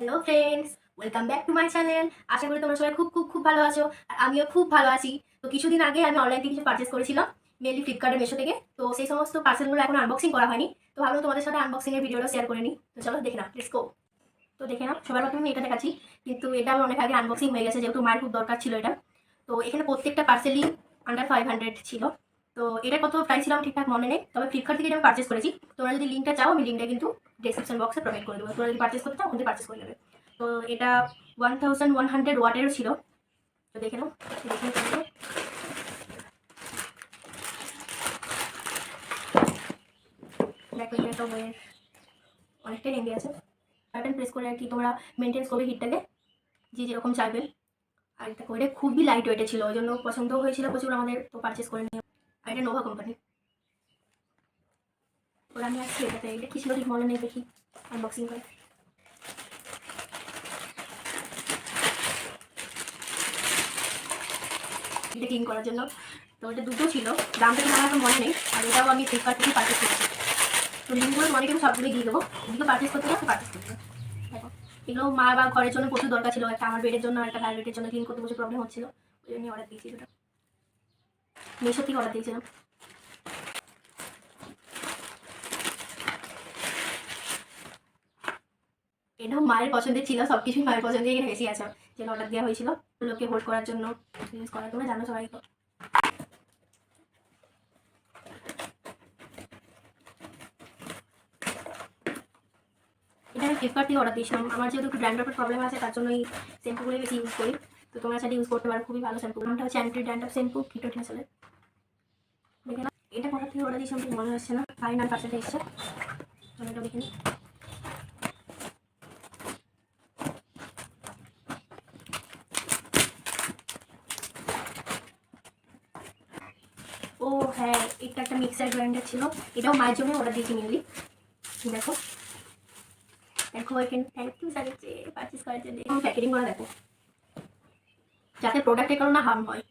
Hello friends, welcome back to my channel. আশা করি তোমরা সবাই খুব খুব খুব ভালো আছো, আর আমিও খুব ভালো আছি। তো কিছুদিন আগে আমি অনলাইন থেকে কিছু পারচেস করেছিলাম, মেনলি ফ্লিপকার্টের মেশো থেকে। তো সেই সমস্ত পার্সেলগুলো এখন আনবক্সিং করা হয়নি, তো ভাবলাম তোমাদের সাথে আনবক্সিং এর ভিডিওটা শেয়ার করে নিই। তো চলো দেখে নাও, লেটস গো। তো দেখে নাও, সবার প্রথমে আমি এটা দেখাচ্ছি, কিন্তু এটা আমার অনেক আগে আনবক্সিং হয়ে গেছে, যেহেতু মায়ের খুব দরকার ছিল এটা। তো এখানে প্রত্যেকটা পার্সেলই আন্ডার 500 ছিল। তো এটা কত প্রাইস ছিল ঠিকঠাক মনে নেই, তবে ফ্লিপকার্ট থেকে আমি পার্চেস করেছি। তোমরা যদি লিঙ্কটা চাও, আমি লিঙ্কটা কিন্তু ডেসক্রিপশন বক্সে প্রোভাইড করে দেবো। তোমরা যদি পার্চেস করতে চাও, ওখান থেকে পার্চেস করে নেবে। তো এটা 1100 ওয়াটেরও ছিল। তো দেখে নাও, দেখে নিতে দেখো এটা ওয়ের অনেকটাই লেগে আছে। বাটন প্রেস করে আর কি তোমরা মেনটেন করবে হিটটাকে, যে যেরকম চাইবে। আর এটা করে খুবই লাইট ওয়েটে ছিল, ওই জন্য পছন্দও হয়েছিল প্রচুর আমাদের, তো পারচেস করে নিয়ে। আর এটা নোভা কোম্পানি। ওরা আমি আসছি এটাতে, এটা কি ছিল ঠিক মনে নেই, দেখি আনবক্সিং করে। এটা ক্লিন করার জন্য। তো এটা দুটো ছিল, দামটা কিন্তু আমার এখন মনে নেই। আর এটাও আমি ফ্লিপকার্ট থেকে পারচেস করেছি। তো লিঙ্কগুলো তোমাকে কিন্তু সবগুলোই দিয়ে দেবো, এদিকে পারচেস করতে গেলে পারচেস করতে হবে। দেখো, এগুলো মা বা ঘরের জন্য প্রচুর দরকার ছিল, একটা আমার বেডের জন্য আর একটা ভাইয়ের বেডের জন্য ক্লিন করতে প্রচুর প্রবলেম হচ্ছিল, ওই জন্য অর্ডার দিয়েছি। দুটো মেশো থেকে অর্ডার দিয়েছিলাম। এটাও মায়ের পছন্দের ছিল, সব কিছুই মায়ের পছন্দের এখানে বেশি আছে, যেটা অর্ডার দেওয়া হয়েছিল লোককে হোল্ড করার জন্য, ইউজ করার জন্য, জানো সবাই তো। এটা আমি ফ্লিপকার্ট থেকে অর্ডার দিয়েছিলাম। আমার যেহেতু একটু ড্যান্ড্রফের প্রবলেম আছে, তার জন্য এই শ্যাম্পুগুলোই বেশি ইউজ করি। তো তোমরা সেটা ইউজ করতে পারো, খুবই ভালো শ্যাম্পু। নামটা হচ্ছে অ্যান্টি ড্যান্ড্রফ শ্যাম্পু, কিটোটি আসলে। দেখে না, এটা কোথা থেকে অর্ডার দিয়েছিলাম ঠিক মনে হচ্ছে না, ফাইনাল পার্সেলটা এসছে। এটা দেখে নিই। ও হ্যাঁ, এটা একটা মিক্সার গ্রাইন্ডার ছিল, এটাও মায়ের জন্য অর্ডার দিয়েছি মেনলি। দেখো দেখো, এখানে থ্যাংক ইউ জানাচ্ছি পারচেস করার জন্য। প্যাকেটিং করা দেখো, যাতে প্রোডাক্টের কারণে না হার্ম হয়।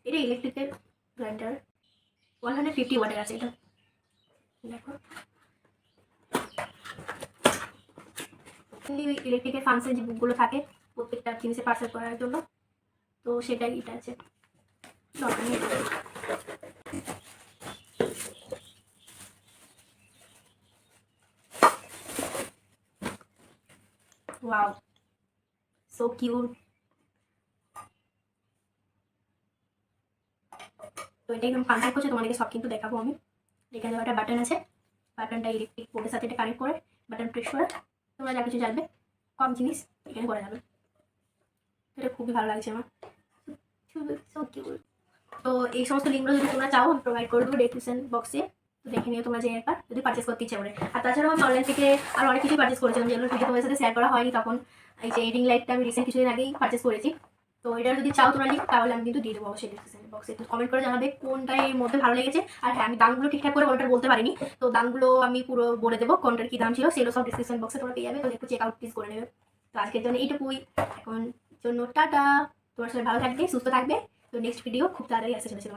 এটা ইলেকট্রিকের গ্রাইন্ডার, 150 ওয়াটের আছে এটা। দেখো, ইলেকট্রিকের ফাংশন যে বুকগুলো থাকে প্রত্যেকটা জিনিসে পার্সেল করার জন্য, তো সেটাই এটা আছে। Wow, so cute. তো এটা একদম কনট্যাক্ট করছে, তোমাদেরকে সব কিন্তু দেখাবো আমি। এখানে একটা বাটন আছে, বাটনটা ইলেকট্রিক বোর্ডের সাথে এটা কানেক্ট করে বাটন প্রেস করে তোমরা যা কিছু জানবে, কম জিনিস এখানে করা যাবে। এটা খুবই ভালো লাগছে আমার, সো কিউট। তো এই সমস্ত লিঙ্কগুলো যদি তোমরা চাও, আমি প্রোভাইড করে দেবো ডেসক্রিপশন বক্সে। তো দেখে নিও তোমরা যে একবার যদি পারচেস করতে ইচ্ছে করে। আর তাছাড়াও আমি অনলাইন থেকে আর অনেক কিছু পারচেস করেছিলাম, যেগুলো ভিডিও তোমাদের সাথে শেয়ার করা হয়নি তখন। এই যে রিং লাইটটা আমি রিসেন্ট কিছুদিন আগেই পারচেস করেছি। তো এটা যদি চাও তোমরা লিঙ্ক, তাহলে আমি কিন্তু দিয়ে দেবো অবশ্যই ডেসক্রিপশন বক্সে। একটু কমেন্ট করে জানাবে কোনটার মধ্যে ভালো লেগেছে। আর হ্যাঁ, আমি দামগুলো ঠিকঠাক করে কোনটা বলতে পারিনি, তো দামগুলো আমি পুরো বলে দেবো, কোনটার কী দাম ছিল সেগুলো সব ডিসক্রিপশন বক্সে তোমরা পেয়ে যাবে। তো একটু চেক আউট প্লিজ করে নেবে। তো আজকের জন্য এইটুকুই, এখন জন্য টাটা। তোমার সবাই ভালো থাকবে, সুস্থ থাকবে। তো নেক্সট ভিডিও খুব তাড়াতাড়ি আসতে চলেছে।